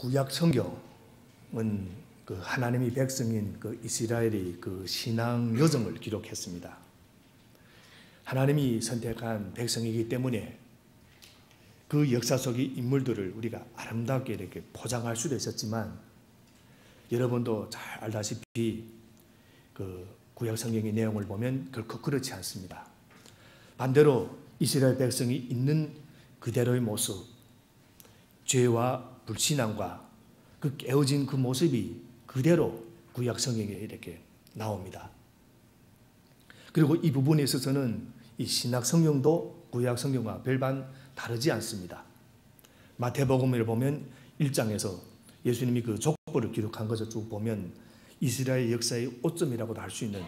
구약 성경은 그 하나님의 백성인 그 이스라엘의 그 신앙 여정을 기록했습니다. 하나님이 선택한 백성이기 때문에 그 역사 속의 인물들을 우리가 아름답게 이렇게 포장할 수도 있었지만, 여러분도 잘 알다시피 그 구약 성경의 내용을 보면 결코 그렇지 않습니다. 반대로 이스라엘 백성이 있는 그대로의 모습, 죄와 불신앙과 그 깨어진 그 모습이 그대로 구약 성경에 이렇게 나옵니다. 그리고 이 부분에 있어서는 이 신약 성경도 구약 성경과 별반 다르지 않습니다. 마태복음을 보면 1장에서 예수님이 그 족보를 기록한 것을 쭉 보면 이스라엘 역사의 오점이라고도 할 수 있는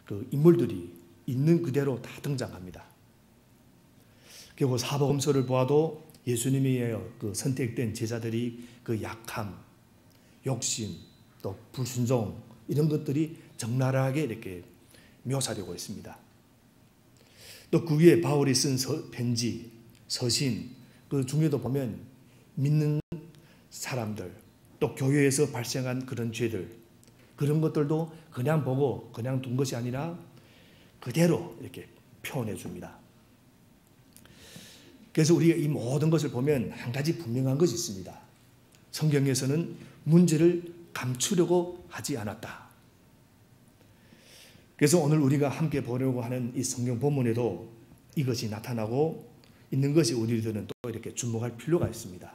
그 인물들이 있는 그대로 다 등장합니다. 그리고 사복음서를 보아도 예수님이 그 선택된 제자들이 그 약함, 욕심, 또 불순종 이런 것들이 적나라하게 이렇게 묘사되고 있습니다. 또 그 위에 바울이 쓴 편지, 서신, 그 중에도 보면 믿는 사람들, 또 교회에서 발생한 그런 죄들, 그런 것들도 그냥 보고 그냥 둔 것이 아니라 그대로 이렇게 표현해 줍니다. 그래서 우리가 이 모든 것을 보면 한 가지 분명한 것이 있습니다. 성경에서는 문제를 감추려고 하지 않았다. 그래서 오늘 우리가 함께 보려고 하는 이 성경 본문에도 이것이 나타나고 있는 것이 우리들은 또 이렇게 주목할 필요가 있습니다.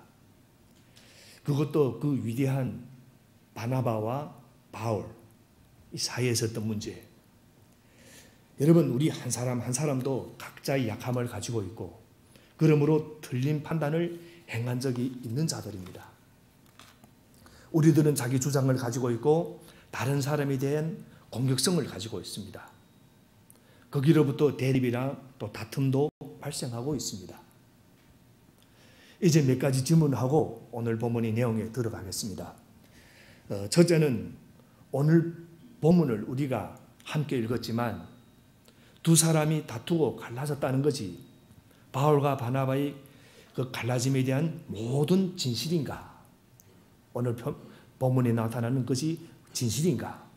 그것도 그 위대한 바나바와 바울 이 사이에 있었던 문제. 여러분, 우리 한 사람 한 사람도 각자의 약함을 가지고 있고, 그러므로 틀린 판단을 행한 적이 있는 자들입니다. 우리들은 자기 주장을 가지고 있고 다른 사람에 대한 공격성을 가지고 있습니다. 거기로부터 대립이나 또 다툼도 발생하고 있습니다. 이제 몇 가지 질문을 하고 오늘 본문의 내용에 들어가겠습니다. 첫째는 오늘 본문을 우리가 함께 읽었지만 두 사람이 다투고 갈라졌다는 것이 바울과 바나바의 그 갈라짐에 대한 모든 진실인가? 오늘 본문에 나타나는 것이 진실인가?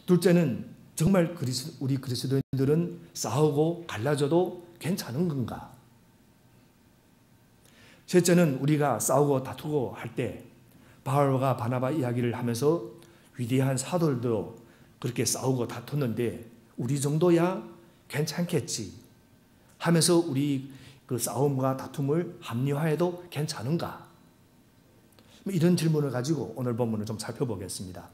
둘째는 정말 우리 그리스도인들은 싸우고 갈라져도 괜찮은 건가? 셋째는 우리가 싸우고 다투고 할 때 바울과 바나바 이야기를 하면서 위대한 사도들도 그렇게 싸우고 다퉜는데 우리 정도야 괜찮겠지 하면서 우리 그 싸움과 다툼을 합리화해도 괜찮은가? 이런 질문을 가지고 오늘 본문을 좀 살펴보겠습니다.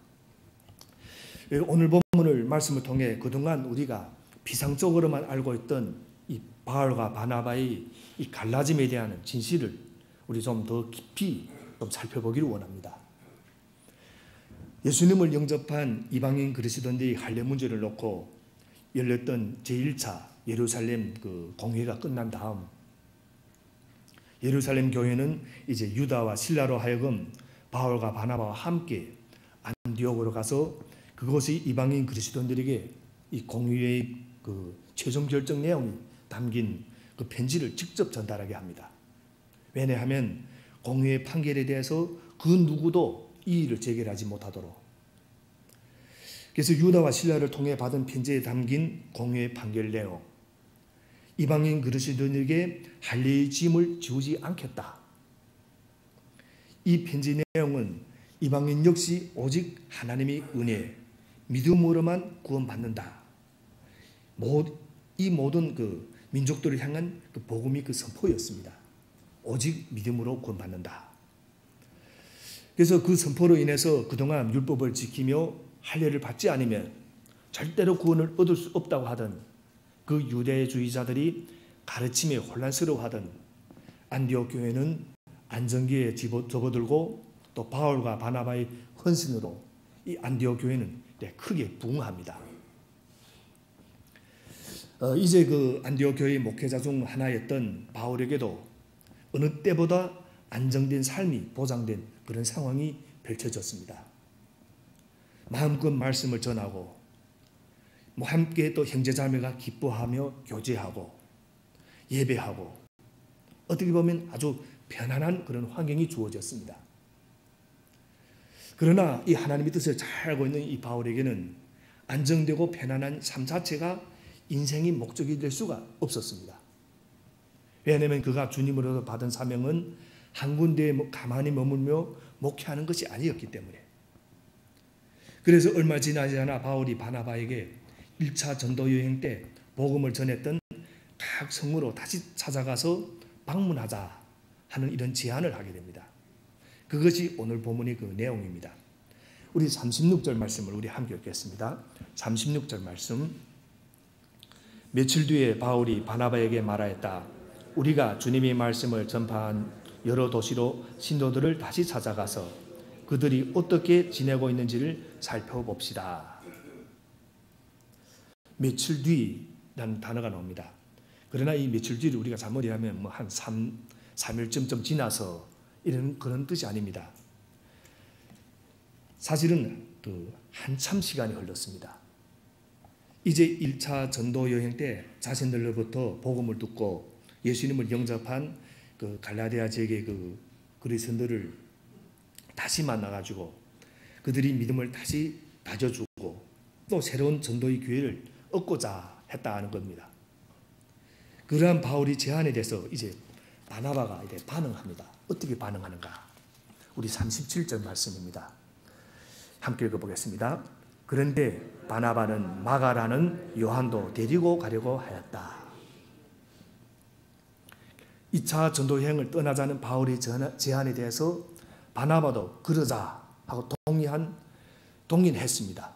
오늘 본문을 말씀을 통해 그동안 우리가 비상적으로만 알고 있던 이 바울과 바나바의 이 갈라짐에 대한 진실을 우리 좀 더 깊이 좀 살펴보기를 원합니다. 예수님을 영접한 이방인 그리스도인들의 할례 문제를 놓고 열렸던 제1차 예루살렘 그 공회가 끝난 다음 예루살렘 교회는 이제 유다와 실라로 하여금 바울과 바나바와 함께 안디옥으로 가서 그곳의 이방인 그리스도인들에게 이 공회의 그 최종 결정 내용이 담긴 그 편지를 직접 전달하게 합니다. 왜냐하면 공회의 판결에 대해서 그 누구도 이의를 제기하지 못하도록. 그래서 유다와 실라를 통해 받은 편지에 담긴 공회의 판결 내용, 이방인 그리스도인에게 할례의 짐을 지우지 않겠다. 이 편지 내용은 이방인 역시 오직 하나님의 은혜, 믿음으로만 구원받는다. 이 모든 그 민족들을 향한 그 복음이 그 선포였습니다. 오직 믿음으로 구원받는다. 그래서 그 선포로 인해서 그동안 율법을 지키며 할례를 받지 않으면 절대로 구원을 얻을 수 없다고 하던 그 유대주의자들이 가르침에 혼란스러워하던 안디옥 교회는 안정기에 접어들고 또 바울과 바나바의 헌신으로 이 안디옥 교회는 크게 부흥합니다. 이제 그 안디옥 교회의 목회자 중 하나였던 바울에게도 어느 때보다 안정된 삶이 보장된 그런 상황이 펼쳐졌습니다. 마음껏 말씀을 전하고 함께 또 형제자매가 기뻐하며 교제하고 예배하고 어떻게 보면 아주 편안한 그런 환경이 주어졌습니다. 그러나 이 하나님의 뜻을 잘 알고 있는 이 바울에게는 안정되고 편안한 삶 자체가 인생의 목적이 될 수가 없었습니다. 왜냐하면 그가 주님으로부터 받은 사명은 한 군데에 가만히 머물며 목회하는 것이 아니었기 때문에. 그래서 얼마 지나지 않아 바울이 바나바에게 1차 전도 여행 때 복음을 전했던 각 성으로 다시 찾아가서 방문하자 하는 이런 제안을 하게 됩니다. 그것이 오늘 본문의 그 내용입니다. 우리 36절 말씀을 우리 함께 읽겠습니다. 36절 말씀. 며칠 뒤에 바울이 바나바에게 말하였다. 우리가 주님의 말씀을 전파한 여러 도시로 신도들을 다시 찾아가서 그들이 어떻게 지내고 있는지를 살펴봅시다. 며칠 뒤라는 단어가 나옵니다. 그러나 이 며칠 뒤를 우리가 잘못 이해하면 한 3일쯤 좀 지나서 이런 그런 뜻이 아닙니다. 사실은 한참 시간이 흘렀습니다. 이제 1차 전도 여행 때 자신들로부터 복음을 듣고 예수님을 영접한 그 갈라디아 지역의 그 그리스도인들을 다시 만나가지고 그들이 믿음을 다시 다져주고 또 새로운 전도의 기회를 얻고자 했다 하는 겁니다. 그러한 바울의 제안에 대해서 이제 바나바가 이제 반응합니다. 어떻게 반응하는가? 우리 37절 말씀입니다. 함께 읽어보겠습니다. 그런데 바나바는 마가라는 요한도 데리고 가려고 하였다. 2차 전도여행을 떠나자는 바울의 제안에 대해서 바나바도 그러자 하고 동의했습니다.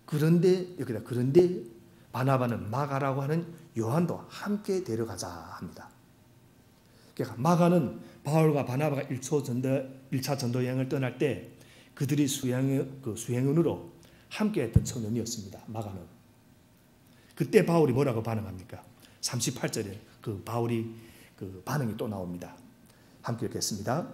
그런데 바나바는 마가라고 하는 요한도 함께 데려가자 합니다. 그러니까 마가는 바울과 바나바가 1차 전도여행을 떠날 때 그들이 수행원으로 함께했던 청년이었습니다. 마가는. 그때 바울이 뭐라고 반응합니까? 38절에 그 바울이 그 반응이 또 나옵니다. 함께 읽겠습니다.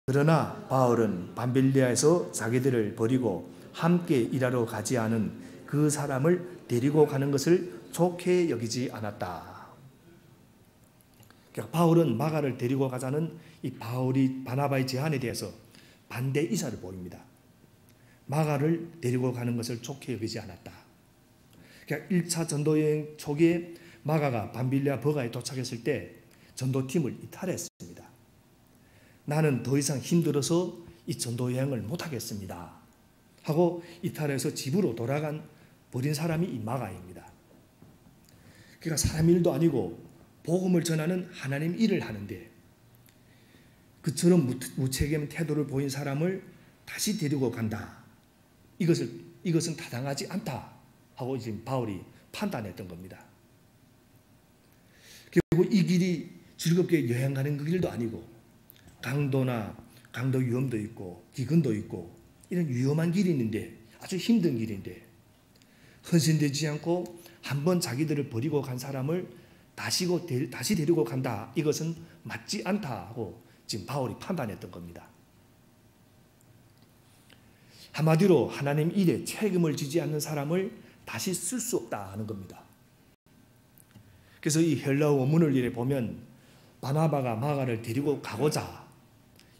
그러나 바울은 밤빌리아에서 자기들을 버리고 함께 일하러 가지 않은 그 사람을 데리고 가는 것을 좋게 여기지 않았다. 그러니까 바울은 마가를 데리고 가자는 이 바나바의 제안에 대해서 반대 의사를 보입니다. 마가를 데리고 가는 것을 좋게 여기지 않았다. 그러니까 1차 전도여행 초기에 마가가 밤빌리아 버가에 도착했을 때 전도팀을 이탈했습니다. 나는 더 이상 힘들어서 이 전도여행을 못하겠습니다 하고 이탈해서 집으로 버린 사람이 이 마가입니다. 그러니까 사람 일도 아니고 복음을 전하는 하나님 일을 하는데 그처럼 무책임 태도를 보인 사람을 다시 데리고 간다. 이것은 타당하지 않다 하고 지금 바울이 판단했던 겁니다. 결국 이 길이 즐겁게 여행하는 그 길도 아니고 강도 위험도 있고 기근도 있고 이런 위험한 길이 있는데 아주 힘든 길인데 헌신되지 않고 한번 자기들을 버리고 간 사람을 다시 데리고 간다. 이것은 맞지 않다 하고 지금 바울이 판단했던 겁니다. 한마디로 하나님 일에 책임을 지지 않는 사람을 다시 쓸 수 없다 하는 겁니다. 그래서 이 헬라어 원문을 이래 보면 바나바가 마가를 데리고 가고자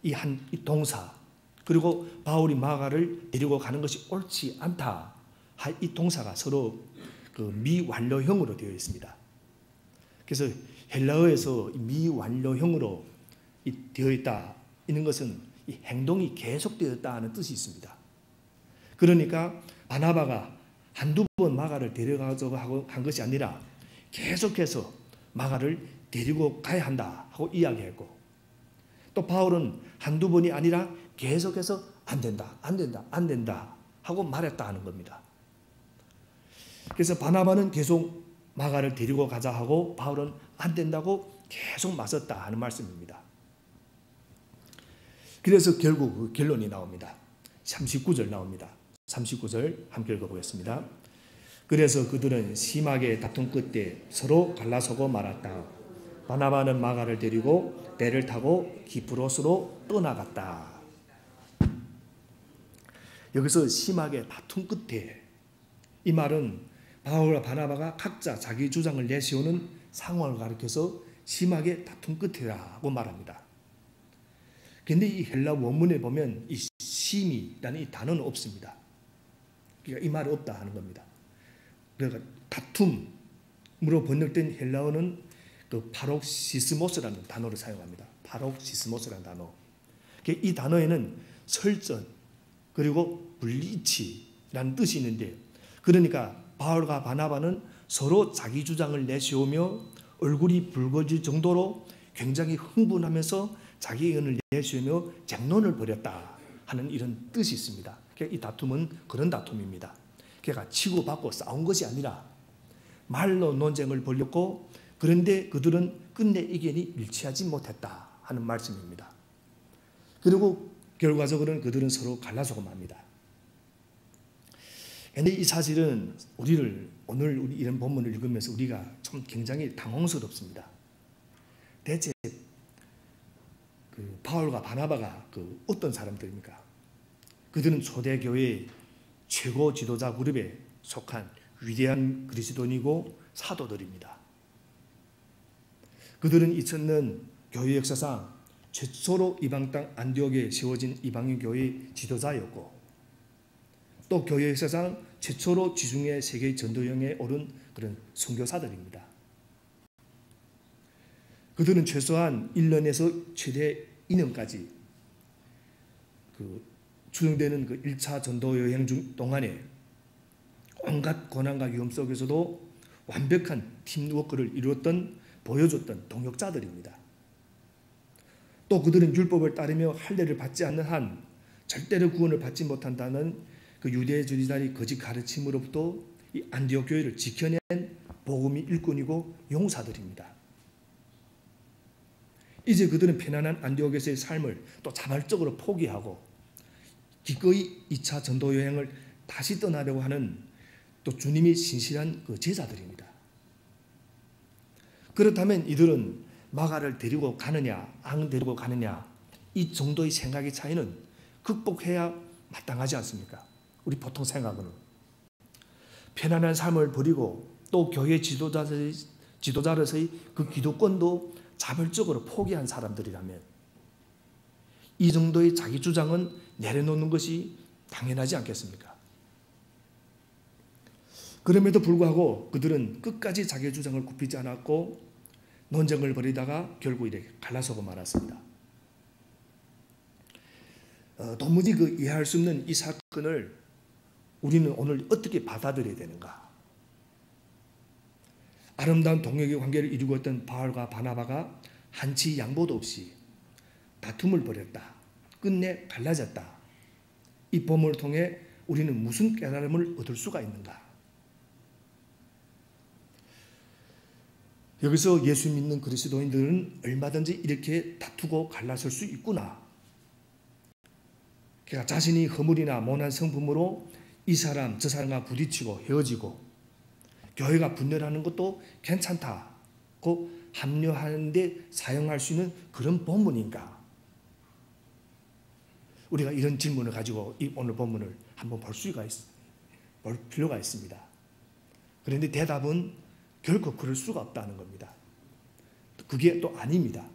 이 동사 그리고 바울이 마가를 데리고 가는 것이 옳지 않다. 이 동사가 서로 그 미완료형으로 되어 있습니다. 그래서 헬라어에서 미완료형으로 되어 있다. 이런 것은 이 행동이 계속되었다 하는 뜻이 있습니다. 그러니까 바나바가 한두 번 마가를 데려가자고 한 것이 아니라 계속해서 마가를 데리고 가야 한다 하고 이야기했고 또 바울은 한두 번이 아니라 계속해서 안 된다 하고 말했다 하는 겁니다. 그래서 바나바는 계속 마가를 데리고 가자 하고 바울은 안 된다고 계속 맞섰다 하는 말씀입니다. 그래서 결국 그 결론이 나옵니다. 39절 나옵니다. 39절 함께 읽어보겠습니다. 그래서 그들은 심하게 다툰 끝에 서로 갈라서고 말았다. 바나바는 마가를 데리고 배를 타고 기프로스로 떠나갔다. 여기서 심하게 다툰 끝에 이 말은 바울과 바나바가 각자 자기 주장을 내세우는 상황을 가리켜서 심하게 다툰 끝이라고 말합니다. 그런데 이 헬라 원문에 보면 이 심이라는 이 단어는 없습니다. 그러니까 이 말이 없다 하는 겁니다. 그러니까 다툼으로 번역된 헬라어는 그 파록시스모스라는 단어를 사용합니다. 파록시스모스라는 단어. 이 단어에는 설전 그리고 불이치라는 뜻이 있는데, 그러니까 바울과 바나바는 서로 자기 주장을 내세우며 얼굴이 붉어질 정도로 굉장히 흥분하면서 자기 의견을 내세우며 쟁론을 벌였다 하는 이런 뜻이 있습니다. 이 다툼은 그런 다툼입니다. 그러니까 치고받고 싸운 것이 아니라 말로 논쟁을 벌였고, 그런데 그들은 끝내 의견이 일치하지 못했다 하는 말씀입니다. 그리고 결과적으로는 그들은 서로 갈라서고 맙니다. 그런데 이 사실은 오늘 우리 이런 본문을 읽으면서 우리가 좀 굉장히 당황스럽습니다. 대체 그 바울과 바나바가 그 어떤 사람들입니까? 그들은 초대교회의 최고 지도자 그룹에 속한 위대한 그리스도인이고 사도들입니다. 그들은 2000년 교회 역사상 최초로 이방 땅 안디옥에 세워진 이방인 교회의 지도자였고, 또 교회 역사상 최초로 지중해 세계 전도여행에 오른 그런 선교사들입니다. 그들은 최소한 1년에서 최대 2년까지 추정되는 1차 전도여행 동안에 온갖 고난과 위험 속에서도 완벽한 팀워크를 보여줬던 동역자들입니다. 또 그들은 율법을 따르며 할례를 받지 않는 한 절대로 구원을 받지 못한다는 그 유대주의자의 거짓 가르침으로부터 이 안디옥 교회를 지켜낸 복음의 일꾼이고 용사들입니다. 이제 그들은 편안한 안디옥에서의 삶을 또 자발적으로 포기하고 기꺼이 2차 전도 여행을 다시 떠나려고 하는 또 주님이 신실한 그 제자들입니다. 그렇다면 이들은 마가를 데리고 가느냐 안 데리고 가느냐, 이 정도의 생각의 차이는 극복해야 마땅하지 않습니까? 우리 보통 생각으로는 편안한 삶을 버리고 또 교회 지도자로서의 그 기도권도 자발적으로 포기한 사람들이라면 이 정도의 자기 주장은 내려놓는 것이 당연하지 않겠습니까? 그럼에도 불구하고 그들은 끝까지 자기 주장을 굽히지 않았고 논쟁을 벌이다가 결국 이렇게 갈라서고 말았습니다. 도무지 이해할 수 없는 이 사건을 우리는 오늘 어떻게 받아들여야 되는가? 아름다운 동역의 관계를 이루고 있던 바울과 바나바가 한치 양보도 없이 다툼을 벌였다. 끝내 갈라졌다. 이 본문을 통해 우리는 무슨 깨달음을 얻을 수가 있는가? 여기서 예수 믿는 그리스도인들은 얼마든지 이렇게 다투고 갈라설 수 있구나. 그러니까 자신이 허물이나 모난 성품으로 이 사람 저 사람과 부딪히고 헤어지고 교회가 분열하는 것도 괜찮다고 합류하는데 사용할 수 있는 그런 본문인가? 우리가 이런 질문을 가지고 이 오늘 본문을 한번 볼 필요가 있습니다. 그런데 대답은 결코 그럴 수가 없다는 겁니다. 그게 또 아닙니다.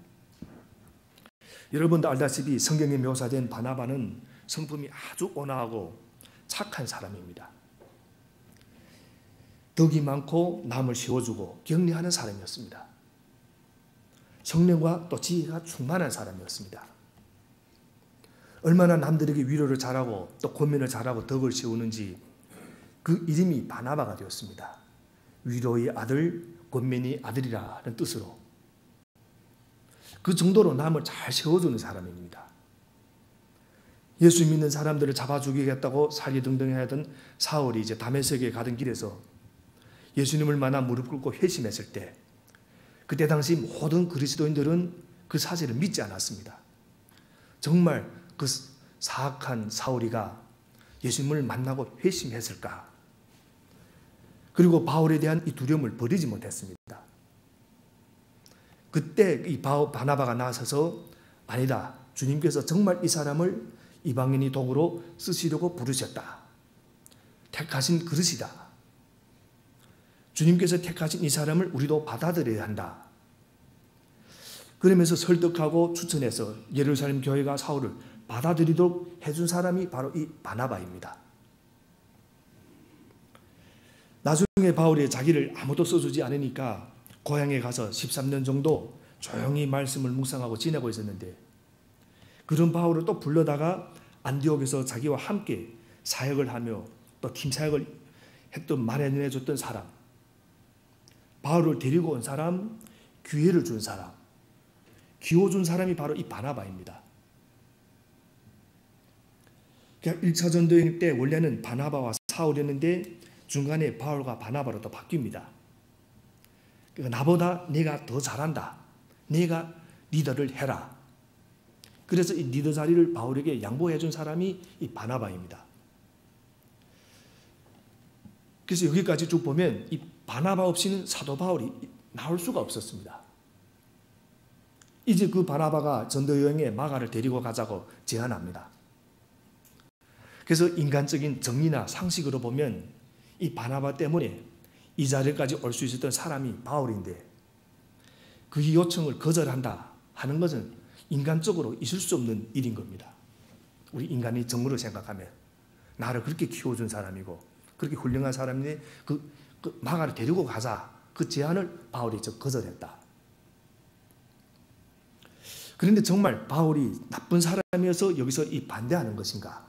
여러분도 알다시피 성경에 묘사된 바나바는 성품이 아주 온화하고 착한 사람입니다. 덕이 많고 남을 세워주고 격려하는 사람이었습니다. 성령과 또 지혜가 충만한 사람이었습니다. 얼마나 남들에게 위로를 잘하고 또 권면을 잘하고 덕을 세우는지 그 이름이 바나바가 되었습니다. 위로의 아들, 권면의 아들이라는 뜻으로 그 정도로 남을 잘 세워주는 사람입니다. 예수 믿는 사람들을 잡아 죽이겠다고 살기등등하던 사울이 이제 다메섹에 가던 길에서 예수님을 만나 무릎 꿇고 회심했을 때 그때 당시 모든 그리스도인들은 그 사실을 믿지 않았습니다. 정말 그 사악한 사울이가 예수님을 만나고 회심했을까? 그리고 바울에 대한 이 두려움을 버리지 못했습니다. 그때 이 바나바가 나서서 아니다. 주님께서 정말 이 사람을 이방인이 도구로 쓰시려고 부르셨다. 택하신 그릇이다. 주님께서 택하신 이 사람을 우리도 받아들여야 한다. 그러면서 설득하고 추천해서 예루살렘 교회가 사울을 받아들이도록 해준 사람이 바로 이 바나바입니다. 나중에 바울이 자기를 아무도 써주지 않으니까 고향에 가서 13년 정도 조용히 말씀을 묵상하고 지내고 있었는데, 그런 바울을 또 불러다가 안디옥에서 자기와 함께 사역을 하며 또 팀 사역을 했던, 마련해줬던 사람, 바울을 데리고 온 사람, 기회를 준 사람, 기호준 사람이 바로 이 바나바입니다. 그러니까 1차 전도여행 때 원래는 바나바와 사울이었는데 중간에 바울과 바나바로 또 바뀝니다. 그러니까 나보다 내가 더 잘한다, 내가 리더를 해라. 그래서 이 리더 자리를 바울에게 양보해 준 사람이 이 바나바입니다. 그래서 여기까지 쭉 보면 이 바나바 없이는 사도 바울이 나올 수가 없었습니다. 이제 그 바나바가 전도 여행에 마가를 데리고 가자고 제안합니다. 그래서 인간적인 정리나 상식으로 보면 이 바나바 때문에 이 자리까지 올 수 있었던 사람이 바울인데, 그 요청을 거절한다 하는 것은 인간적으로 있을 수 없는 일인 겁니다. 우리 인간의 정으로 생각하면 나를 그렇게 키워준 사람이고 그렇게 훌륭한 사람인데 그 마가를 데리고 가자, 그 제안을 바울이 거절했다. 그런데 정말 바울이 나쁜 사람이어서 여기서 이 반대하는 것인가?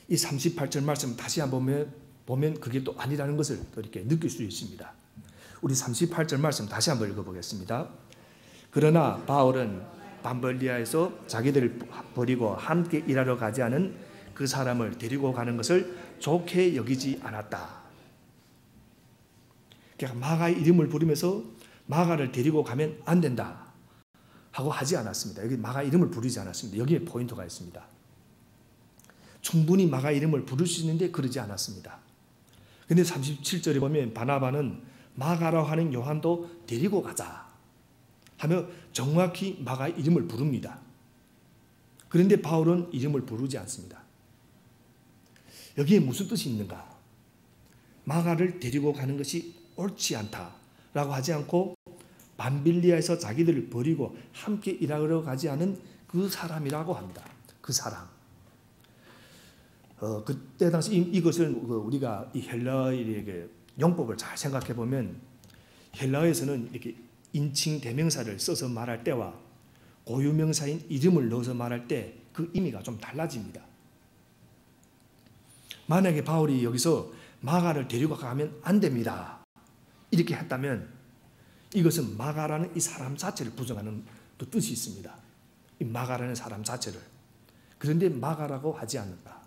이 38절 말씀 다시 한번 보면 그게 또 아니라는 것을 또 이렇게 느낄 수 있습니다. 우리 38절 말씀 다시 한번 읽어보겠습니다. 그러나 바울은 밤벌리아에서 자기들을 버리고 함께 일하러 가지 않은 그 사람을 데리고 가는 것을 좋게 여기지 않았다. 그러니까 마가의 이름을 부르면서 마가를 데리고 가면 안 된다 하고 하지 않았습니다. 여기 마가 이름을 부르지 않았습니다. 여기에 포인트가 있습니다. 충분히 마가 이름을 부를 수 있는데 그러지 않았습니다. 그런데 37절에 보면 바나바는 마가라고 하는 요한도 데리고 가자 하며 정확히 마가 이름을 부릅니다. 그런데 바울은 이름을 부르지 않습니다. 여기에 무슨 뜻이 있는가? 마가를 데리고 가는 것이 옳지 않다라고 하지 않고 밤빌리아에서 자기들을 버리고 함께 일하러 가지 않은 그 사람이라고 합니다. 그 사람. 그때 당시 이것을 우리가 이 헬라의 용법을 잘 생각해 보면 헬라에서는 이렇게 인칭 대명사를 써서 말할 때와 고유명사인 이름을 넣어서 말할 때 그 의미가 좀 달라집니다. 만약에 바울이 여기서 마가를 데리고 가면 안 됩니다 이렇게 했다면 이것은 마가라는 이 사람 자체를 부정하는 또 뜻이 있습니다. 이 마가라는 사람 자체를. 그런데 마가라고 하지 않는다.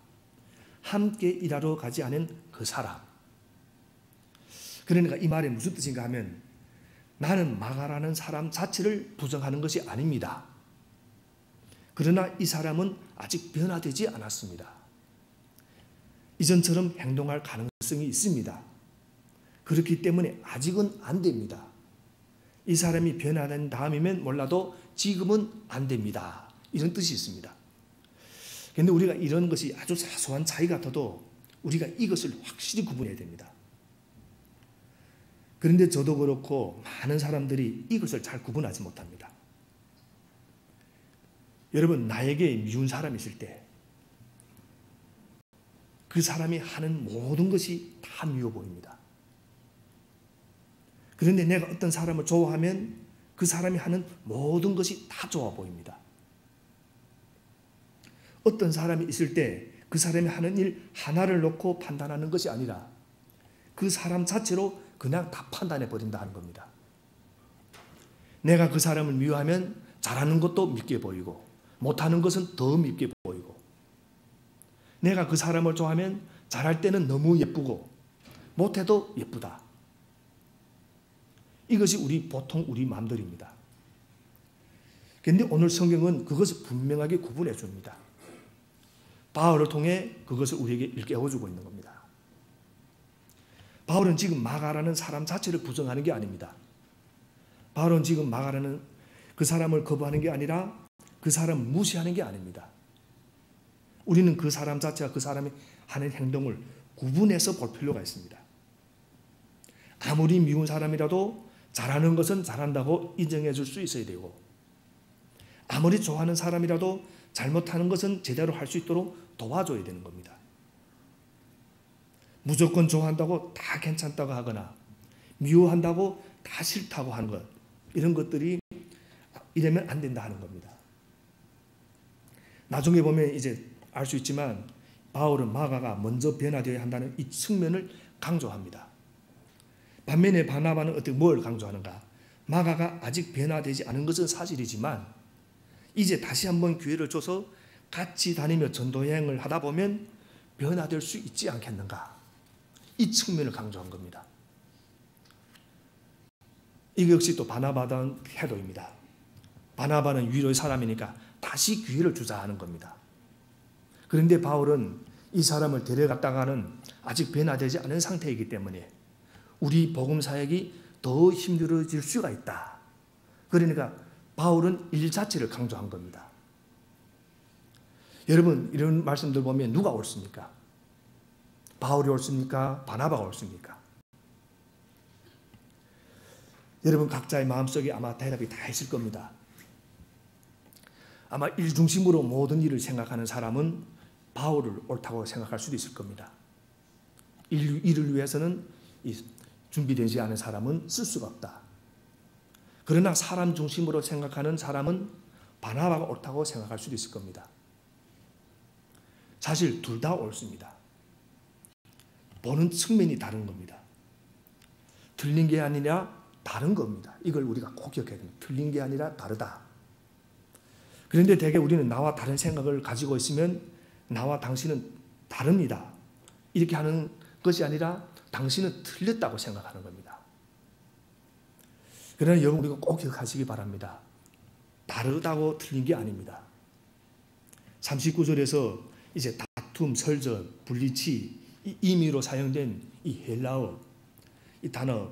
함께 일하러 가지 않은 그 사람. 그러니까 이 말이 무슨 뜻인가 하면 나는 마가라는 사람 자체를 부정하는 것이 아닙니다. 그러나 이 사람은 아직 변화되지 않았습니다. 이전처럼 행동할 가능성이 있습니다. 그렇기 때문에 아직은 안 됩니다. 이 사람이 변화된 다음이면 몰라도 지금은 안 됩니다. 이런 뜻이 있습니다. 그런데 우리가 이런 것이 아주 사소한 차이 같아도 우리가 이것을 확실히 구분해야 됩니다. 그런데 저도 그렇고 많은 사람들이 이것을 잘 구분하지 못합니다. 여러분, 나에게 미운 사람이 있을 때 그 사람이 하는 모든 것이 다 미워 보입니다. 그런데 내가 어떤 사람을 좋아하면 그 사람이 하는 모든 것이 다 좋아 보입니다. 어떤 사람이 있을 때 그 사람이 하는 일 하나를 놓고 판단하는 것이 아니라 그 사람 자체로 그냥 다 판단해 버린다 하는 겁니다. 내가 그 사람을 미워하면 잘하는 것도 밉게 보이고 못하는 것은 더 밉게 보이고, 내가 그 사람을 좋아하면 잘할 때는 너무 예쁘고 못해도 예쁘다. 이것이 보통 우리 마음들입니다. 그런데 오늘 성경은 그것을 분명하게 구분해 줍니다. 바울을 통해 그것을 우리에게 일깨워주고 있는 겁니다. 바울은 지금 마가라는 사람 자체를 부정하는 게 아닙니다. 바울은 지금 마가라는 그 사람을 거부하는 게 아니라 그 사람을 무시하는 게 아닙니다. 우리는 그 사람 자체가 그 사람이 하는 행동을 구분해서 볼 필요가 있습니다. 아무리 미운 사람이라도 잘하는 것은 잘한다고 인정해 줄 수 있어야 되고, 아무리 좋아하는 사람이라도 잘못하는 것은 제대로 할 수 있도록 도와줘야 되는 겁니다. 무조건 좋아한다고 다 괜찮다고 하거나 미워한다고 다 싫다고 하는 것, 이런 것들이 이러면 안 된다 하는 겁니다. 나중에 보면 이제 알 수 있지만 바울은 마가가 먼저 변화되어야 한다는 이 측면을 강조합니다. 반면에 바나바는 어떻게 뭘 강조하는가? 마가가 아직 변화되지 않은 것은 사실이지만 이제 다시 한번 기회를 줘서 같이 다니며 전도 여행을 하다 보면 변화될 수 있지 않겠는가? 이 측면을 강조한 겁니다. 이게 역시 또 바나바다운 태도입니다. 바나바는 위로의 사람이니까 다시 기회를 주자 하는 겁니다. 그런데 바울은 이 사람을 데려갔다가는 아직 변화되지 않은 상태이기 때문에 우리 복음 사역이 더 힘들어질 수가 있다. 그러니까 바울은 일 자체를 강조한 겁니다. 여러분, 이런 말씀들 보면 누가 옳습니까? 바울이 옳습니까? 바나바가 옳습니까? 여러분 각자의 마음속에 아마 대답이 다 있을 겁니다. 아마 일 중심으로 모든 일을 생각하는 사람은 바울을 옳다고 생각할 수도 있을 겁니다. 일을 위해서는 준비되지 않은 사람은 쓸 수가 없다. 그러나 사람 중심으로 생각하는 사람은 바나바가 옳다고 생각할 수도 있을 겁니다. 사실 둘 다 옳습니다. 보는 측면이 다른 겁니다. 틀린 게 아니라 다른 겁니다. 이걸 우리가 꼭 기억해야 됩니다. 틀린 게 아니라 다르다. 그런데 대개 우리는 나와 다른 생각을 가지고 있으면 나와 당신은 다릅니다. 이렇게 하는 것이 아니라 당신은 틀렸다고 생각하는 겁니다. 그러나 여러분 우리가 꼭 기억하시기 바랍니다. 다르다고 틀린 게 아닙니다. 39절에서 이제 다툼, 설전, 분리치 이 임의로 사용된 이 헬라어, 이 단어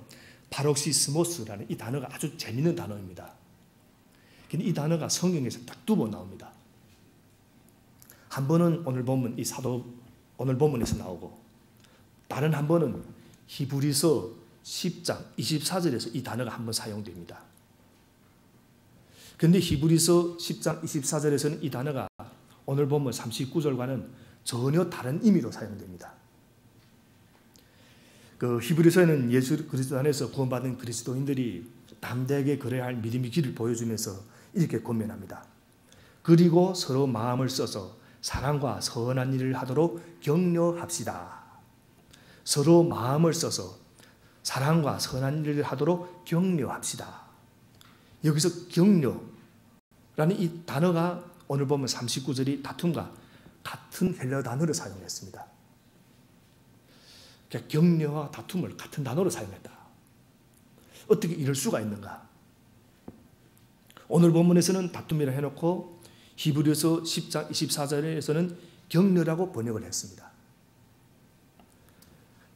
파록시스모스라는 이 단어가 아주 재미있는 단어입니다. 근데 이 단어가 성경에서 딱 두 번 나옵니다. 한 번은 오늘 본문 이 사도 오늘 본문에서 나오고 다른 한 번은 히브리서 10장 24절에서 이 단어가 한 번 사용됩니다. 그런데 히브리서 10장 24절에서는 이 단어가 오늘 본문 39절과는 전혀 다른 의미로 사용됩니다. 그 히브리서에는 예수 그리스도 안에서 구원받은 그리스도인들이 담대하게 걸어야 할 믿음의 길을 보여주면서 이렇게 권면합니다. 그리고 서로 마음을 써서 사랑과 선한 일을 하도록 격려합시다. 서로 마음을 써서 사랑과 선한 일을 하도록 격려합시다. 여기서 격려라는 이 단어가 오늘 보면 39절이 다툼과 같은 헬라어 단어를 사용했습니다. 그러니까 격려와 다툼을 같은 단어로 사용했다. 어떻게 이럴 수가 있는가? 오늘 본문에서는 다툼이라 해놓고 히브리서 10장 24절에서는 격려라고 번역을 했습니다.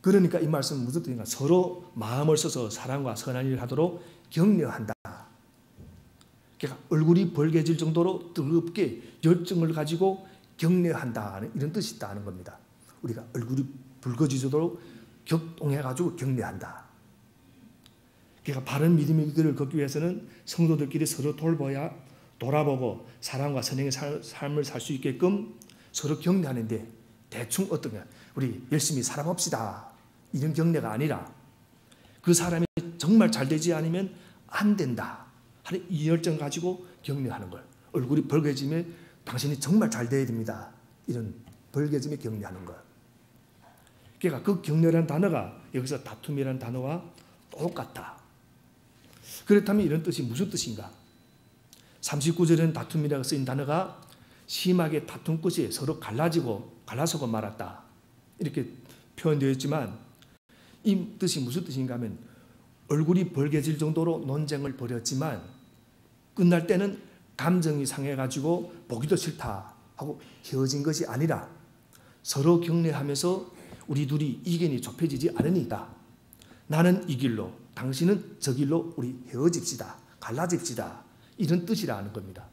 그러니까 이 말씀은 무슨 뜻인가? 서로 마음을 써서 사랑과 선한 일을 하도록 격려한다. 그러니까 얼굴이 벌개질 정도로 뜨겁게 열정을 가지고 격려한다. 이런 뜻이 있다는 겁니다. 우리가 얼굴이 붉어지도록 격동해가지고 격려한다. 그러니까 바른 믿음의 길을 걷기 위해서는 성도들끼리 서로 돌아보고 사랑과 선행의 삶을 살 수 있게끔 서로 격려하는데 대충 어떤가? 우리 열심히 살아봅시다. 이런 격려가 아니라 그 사람이 정말 잘 되지 않으면 안 된다 하는 이 열정 가지고 격려하는 걸. 얼굴이 벌개지면 당신이 정말 잘 돼야 됩니다. 이런 벌개짐에 격려하는 것. 그러니까 그 격려라는 단어가 여기서 다툼이라는 단어와 똑같다. 그렇다면 이런 뜻이 무슨 뜻인가? 39절에는 다툼이라고 쓰인 단어가 심하게 다툼 끝이 서로 갈라서고 말았다. 이렇게 표현되어 있지만 이 뜻이 무슨 뜻인가 하면 얼굴이 벌개질 정도로 논쟁을 벌였지만 끝날 때는 감정이 상해가지고 보기도 싫다 하고 헤어진 것이 아니라 서로 격려하면서 우리 둘이 이견이 좁혀지지 않으니까 나는 이 길로 당신은 저 길로 우리 헤어집시다. 갈라집시다. 이런 뜻이라는 겁니다.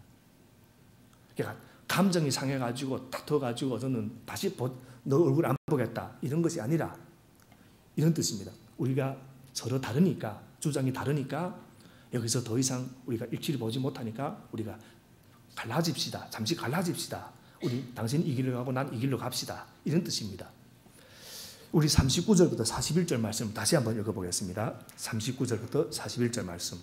그러니까 감정이 상해가지고 다퉈가지고 저는 다시 너 얼굴 안 보겠다. 이런 것이 아니라 이런 뜻입니다. 우리가 서로 다르니까 주장이 다르니까 여기서 더 이상 우리가 일치를 보지 못하니까 우리가 갈라집시다. 잠시 갈라집시다. 당신 이 길로 가고 난 이 길로 갑시다. 이런 뜻입니다. 우리 39절부터 41절 말씀 다시 한번 읽어보겠습니다. 39절부터 41절 말씀.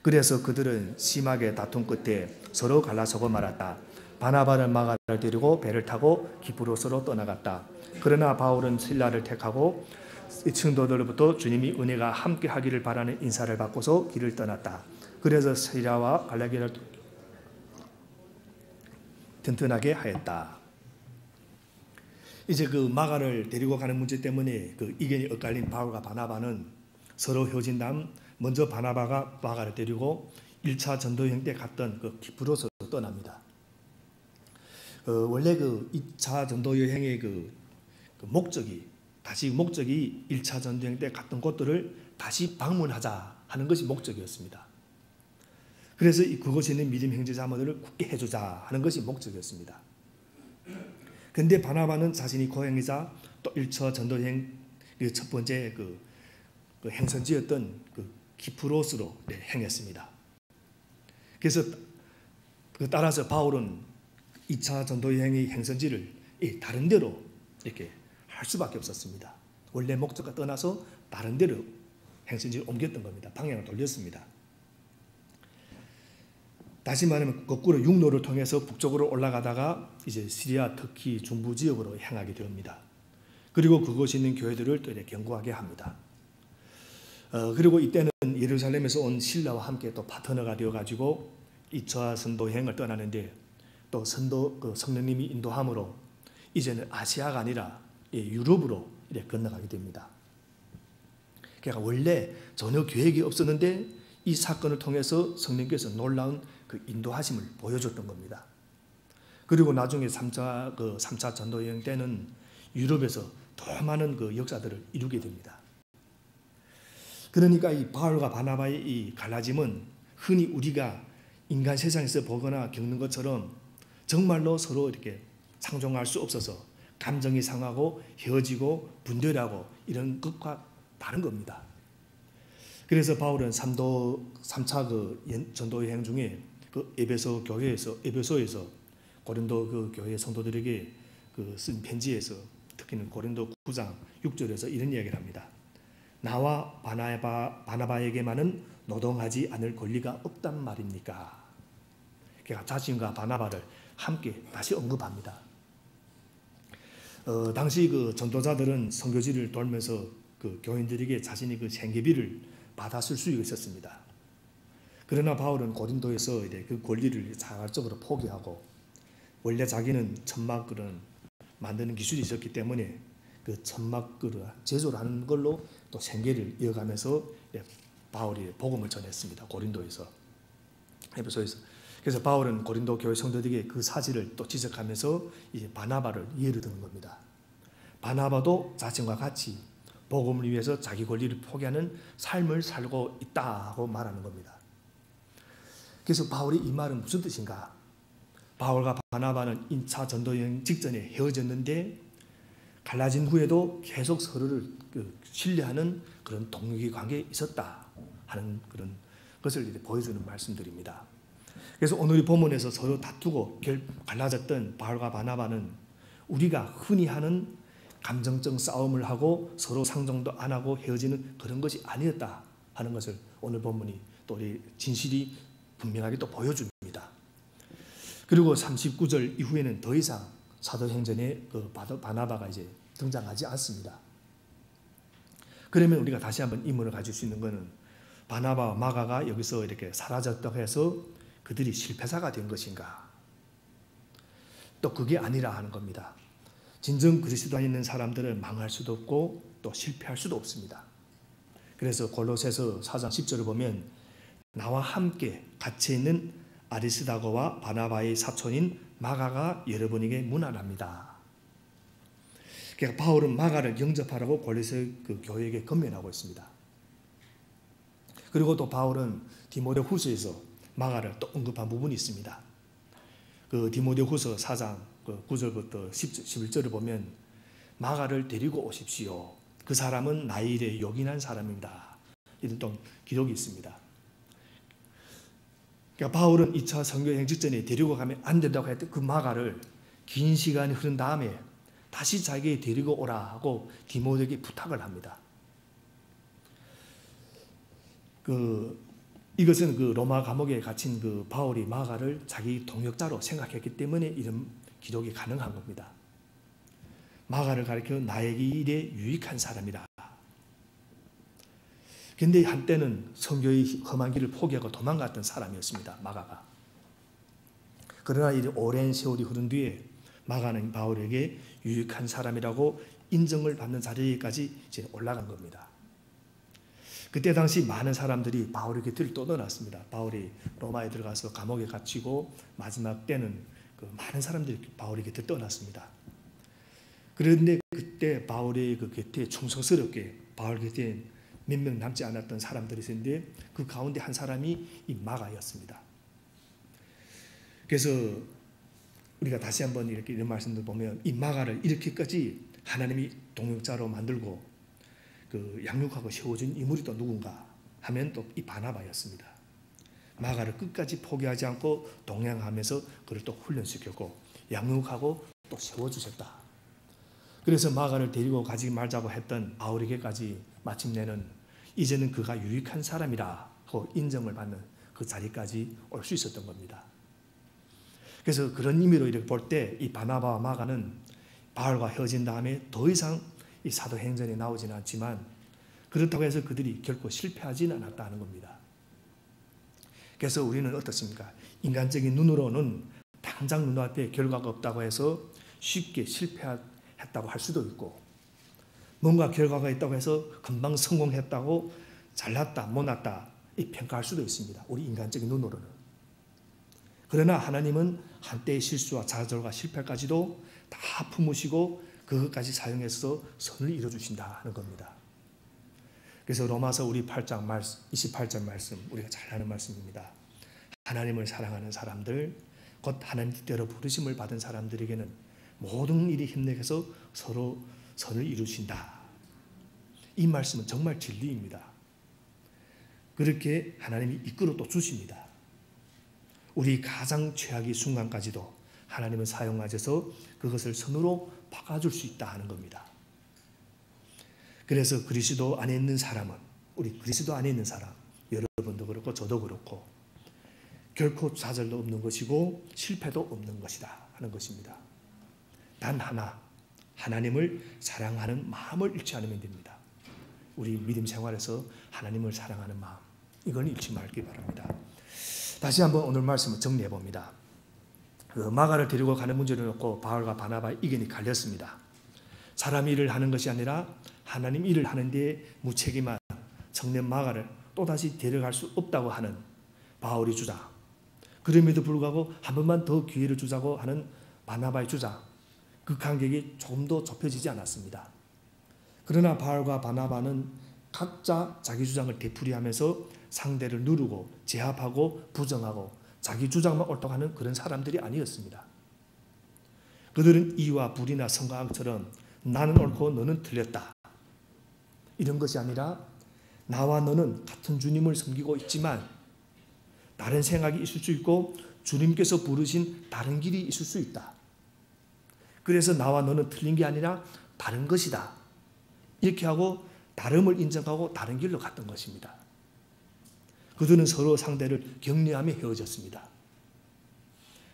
그래서 그들은 심하게 다툰 끝에 서로 갈라서고 말았다. 바나바는 마가를 데리고 배를 타고 기프로스로 떠나갔다. 그러나 바울은 실라를 택하고 성도들로부터 주님이 은혜가 함께 하기를 바라는 인사를 받고서 길을 떠났다. 그래서 실라와 갈라디아를 튼튼하게 하였다. 이제 그 마가를 데리고 가는 문제 때문에 그 이견이 엇갈린 바울과 바나바는 서로 헤어진 다음 먼저 바나바가 마가를 데리고 1차 전도여행 때 갔던 그 기프로스로 떠납니다. 원래 그 2차 전도여행의 그 목적이 1차 전도여행 때 갔던 곳들을 다시 방문하자 하는 것이 목적이었습니다. 그래서 그곳에 있는 믿음 형제 자매들을 굳게 해주자 하는 것이 목적이었습니다. 그런데 바나바는 자신이 고향이자 또 1차 전도여행 첫 번째 그 행선지였던 그 기프로스로 행했습니다. 그래서 따라서 바울은 2차 전도여행의 행선지를 다른 데로 이렇게 할 수밖에 없었습니다. 원래 목적과 떠나서 다른 데로 행선지를 옮겼던 겁니다. 방향을 돌렸습니다. 다시 말하면 거꾸로 육로를 통해서 북쪽으로 올라가다가 이제 시리아, 터키 중부 지역으로 향하게 됩니다. 그리고 그곳에 있는 교회들을 또 경고하게 합니다. 그리고 이때는 예루살렘에서 온 신라와 함께 또 파트너가 되어가지고 2차 선도여행을 떠나는데 또 성령님이 인도함으로 이제는 아시아가 아니라 유럽으로 이렇게 건너가게 됩니다. 그러니까 원래 전혀 계획이 없었는데 이 사건을 통해서 성령께서 놀라운 그 인도하심을 보여줬던 겁니다. 그리고 나중에 3차 전도여행 때는 유럽에서 더 많은 그 역사들을 이루게 됩니다. 그러니까 이 바울과 바나바의 이 갈라짐은 흔히 우리가 인간 세상에서 보거나 겪는 것처럼 정말로 서로 이렇게 상종할 수 없어서 감정이 상하고 헤어지고 분열하고 이런 것과 다른 겁니다. 그래서 바울은 3차 전도여행 중에 그 에베소에서 고린도 그 교회 성도들에게 쓴 편지에서 특히는 고린도 9장 6절에서 이런 이야기를 합니다. 나와 바나바에게만은 노동하지 않을 권리가 없단 말입니까? 그러니까 자신과 바나바를 함께 다시 언급합니다. 당시 그 전도자들은 선교지를 돌면서 그 교인들에게 자신이 그 생계비를 받았을 수 있었습니다. 그러나 바울은 고린도에서 그 권리를 자발적으로 포기하고 원래 자기는 천막그릇 만드는 기술이 있었기 때문에 그 천막그릇 제조를 하는 걸로 또 생계를 이어가면서 바울이 복음을 전했습니다. 고린도에서, 에베소에서. 그래서 바울은 고린도 교회 성도들에게 그 사실을 또 지적하면서 이제 바나바를 예를 드는 겁니다. 바나바도 자신과 같이 복음을 위해서 자기 권리를 포기하는 삶을 살고 있다고 말하는 겁니다. 그래서 바울이 이 말은 무슨 뜻인가? 바울과 바나바는 2차 전도여행 직전에 헤어졌는데 갈라진 후에도 계속 서로를 신뢰하는 그런 동력의 관계에 있었다 하는 그런 것을 보여주는 말씀들입니다. 그래서 오늘 이 본문에서 서로 다투고 갈라졌던 바울과 바나바는 우리가 흔히 하는 감정적 싸움을 하고 서로 상종도 안 하고 헤어지는 그런 것이 아니었다 하는 것을 오늘 본문이 또 우리 진실이 분명하게 또 보여줍니다. 그리고 39절 이후에는 더 이상 사도행전에 그 바나바가 이제 등장하지 않습니다. 그러면 우리가 다시 한번 의문을 가질 수 있는 것은 바나바와 마가가 여기서 이렇게 사라졌다고 해서 그들이 실패자가 된 것인가? 또 그게 아니라 하는 겁니다. 진정 그리스도 안에 있는 사람들은 망할 수도 없고 또 실패할 수도 없습니다. 그래서 골로새서 4장 10절을 보면 나와 함께 같이 있는 아리스다고와 바나바의 사촌인 마가가 여러분에게 문안합니다. 그러니까 바울은 마가를 영접하라고 골로새 그 교회에게 권면하고 있습니다. 그리고 또 바울은 디모데후서에서 마가를 또 언급한 부분이 있습니다. 그 디모데후서 4장 9절부터 11절을 보면 마가를 데리고 오십시오. 그 사람은 나일에 요긴한 사람입니다. 이런 또 기록이 있습니다. 그러니까 바울은 2차 선교여행 직전에 데리고 가면 안 된다고 했던 그 마가를 긴 시간이 흐른 다음에 다시 자기에게 데리고 오라 하고 디모데에게 부탁을 합니다. 이것은 그 로마 감옥에 갇힌 그 바울이 마가를 자기 동역자로 생각했기 때문에 이런 기록이 가능한 겁니다. 마가를 가리켜 나에게 일에 유익한 사람이다. 근데 한때는 선교의 험한 길을 포기하고 도망갔던 사람이었습니다. 마가가. 그러나 이 오랜 세월이 흐른 뒤에 마가는 바울에게 유익한 사람이라고 인정을 받는 자리까지 이제 올라간 겁니다. 그때 당시 많은 사람들이 바울의 곁을 떠났습니다. 바울이 로마에 들어가서 감옥에 갇히고 마지막 때는 그 많은 사람들이 바울의 곁을 떠났습니다. 그런데 그때 바울의 그 곁에 충성스럽게 바울 곁에 몇 명 남지 않았던 사람들이 있었는데 그 가운데 한 사람이 이 마가였습니다. 그래서 우리가 다시 한번 이렇게 이런 말씀들 보면 이 마가를 이렇게까지 하나님이 동역자로 만들고 그 양육하고 세워준 인물이 또 누군가 하면 또 이 바나바였습니다. 마가를 끝까지 포기하지 않고 동행하면서 그를 또 훈련시켰고 양육하고 또 세워주셨다. 그래서 마가를 데리고 가지 말자고 했던 바울에게까지 마침내는 이제는 그가 유익한 사람이라고 인정을 받는 그 자리까지 올 수 있었던 겁니다. 그래서 그런 의미로 이렇게 볼 때 이 바나바와 마가는 바울과 헤어진 다음에 더 이상 이 사도행전에 나오지는 않지만 그렇다고 해서 그들이 결코 실패하지는 않았다는 겁니다. 그래서 우리는 어떻습니까? 인간적인 눈으로는 당장 눈앞에 결과가 없다고 해서 쉽게 실패했다고 할 수도 있고 뭔가 결과가 있다고 해서 금방 성공했다고 잘났다 못났다 이 평가할 수도 있습니다. 우리 인간적인 눈으로는. 그러나 하나님은 한때의 실수와 좌절과 실패까지도 다 품으시고 그것까지 사용해서 선을 이루어주신다는 겁니다. 그래서 로마서 우리 8장 28절 말씀 우리가 잘 아는 말씀입니다. 하나님을 사랑하는 사람들 곧 하나님 뜻대로 부르심을 받은 사람들에게는 모든 일이 힘내서 서로 선을 이루신다. 이 말씀은 정말 진리입니다. 그렇게 하나님이 이끌어 또 주십니다. 우리 가장 최악의 순간까지도 하나님은 사용하셔서 그것을 선으로 바꿔줄 수 있다 하는 겁니다. 그래서 그리스도 안에 있는 사람은 우리 그리스도 안에 있는 사람 여러분도 그렇고 저도 그렇고 결코 좌절도 없는 것이고 실패도 없는 것이다 하는 것입니다. 단 하나 하나님을 사랑하는 마음을 잃지 않으면 됩니다. 우리 믿음 생활에서 하나님을 사랑하는 마음 이걸 잃지 말기 바랍니다. 다시 한번 오늘 말씀을 정리해 봅니다. 그 마가를 데리고 가는 문제를 놓고 바울과 바나바의 의견이 갈렸습니다. 사람이 일을 하는 것이 아니라 하나님 일을 하는 데 무책임한 청년 마가를 또다시 데려갈 수 없다고 하는 바울의 주장, 그럼에도 불구하고 한 번만 더 기회를 주자고 하는 바나바의 주장, 그 간격이 조금 더 좁혀지지 않았습니다. 그러나 바울과 바나바는 각자 자기 주장을 되풀이하면서 상대를 누르고 제압하고 부정하고 자기 주장만 옳다고 하는 그런 사람들이 아니었습니다. 그들은 이와 불이나 성가학처럼 나는 옳고 너는 틀렸다 이런 것이 아니라 나와 너는 같은 주님을 섬기고 있지만 다른 생각이 있을 수 있고 주님께서 부르신 다른 길이 있을 수 있다. 그래서 나와 너는 틀린 게 아니라 다른 것이다. 이렇게 하고 다름을 인정하고 다른 길로 갔던 것입니다. 그들은 서로 상대를 격려하며 헤어졌습니다.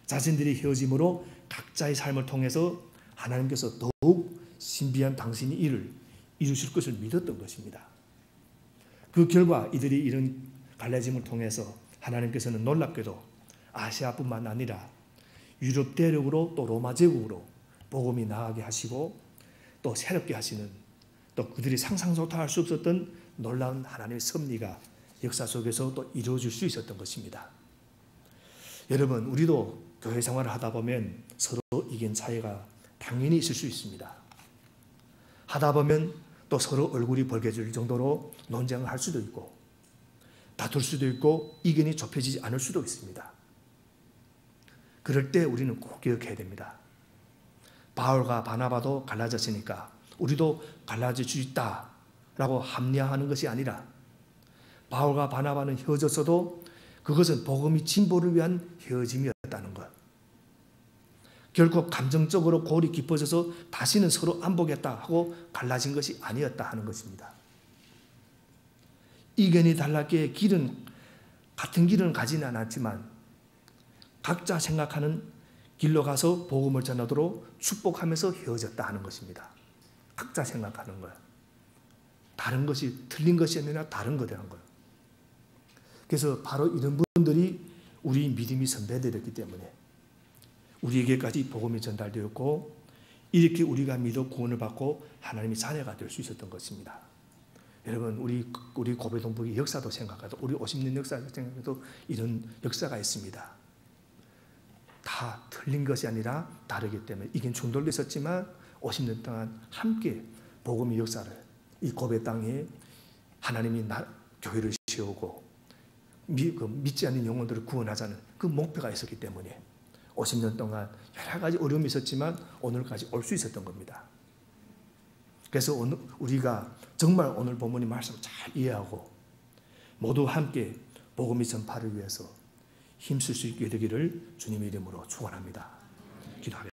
자신들이 헤어짐으로 각자의 삶을 통해서 하나님께서 더욱 신비한 당신의 일을 이루실 것을 믿었던 것입니다. 그 결과 이들이 이런 갈라짐을 통해서 하나님께서는 놀랍게도 아시아뿐만 아니라 유럽 대륙으로 또 로마 제국으로 복음이 나가게 하시고 또 새롭게 하시는 또 그들이 상상조차 할 수 없었던 놀라운 하나님의 섭리가 역사 속에서 또 이루어질 수 있었던 것입니다. 여러분 우리도 교회 생활을 하다 보면 서로 이견 차이가 당연히 있을 수 있습니다. 하다 보면 또 서로 얼굴이 벌개질 정도로 논쟁을 할 수도 있고 다툴 수도 있고 이견이 좁혀지지 않을 수도 있습니다. 그럴 때 우리는 꼭 기억해야 됩니다. 바울과 바나바도 갈라졌으니까 우리도 갈라질 수 있다라고 합리화하는 것이 아니라 바울과 바나바는 헤어졌어도 그것은 복음이 진보를 위한 헤어짐이었다는 것. 결코 감정적으로 골이 깊어져서 다시는 서로 안 보겠다 하고 갈라진 것이 아니었다 하는 것입니다. 이견이 달랐기에 같은 길은 가지는 않았지만 각자 생각하는 길로 가서 복음을 전하도록 축복하면서 헤어졌다 하는 것입니다. 각자 생각하는 거예요. 다른 것이 틀린 것이 아니라 다른 거라는 거예요. 그래서 바로 이런 분들이 우리 믿음의 선배들이었기 때문에 우리에게까지 복음이 전달되었고 이렇게 우리가 믿어 구원을 받고 하나님의 자녀가 될 수 있었던 것입니다. 여러분 우리 고배동북의 역사도 생각해도 우리 50년 역사도 생각해도 이런 역사가 있습니다. 다 틀린 것이 아니라 다르기 때문에 이긴 충돌도 있었지만 50년 동안 함께 복음의 역사를 이 고배 땅에 하나님이 교회를 세우고 믿지 않는 영혼들을 구원하자는 그 목표가 있었기 때문에 50년 동안 여러 가지 어려움이 있었지만 오늘까지 올 수 있었던 겁니다. 그래서 우리가 정말 오늘 본문의 말씀을 잘 이해하고 모두 함께 복음의 전파를 위해서 힘쓸 수 있게 되기를 주님의 이름으로 축원합니다. 기도하겠습니다.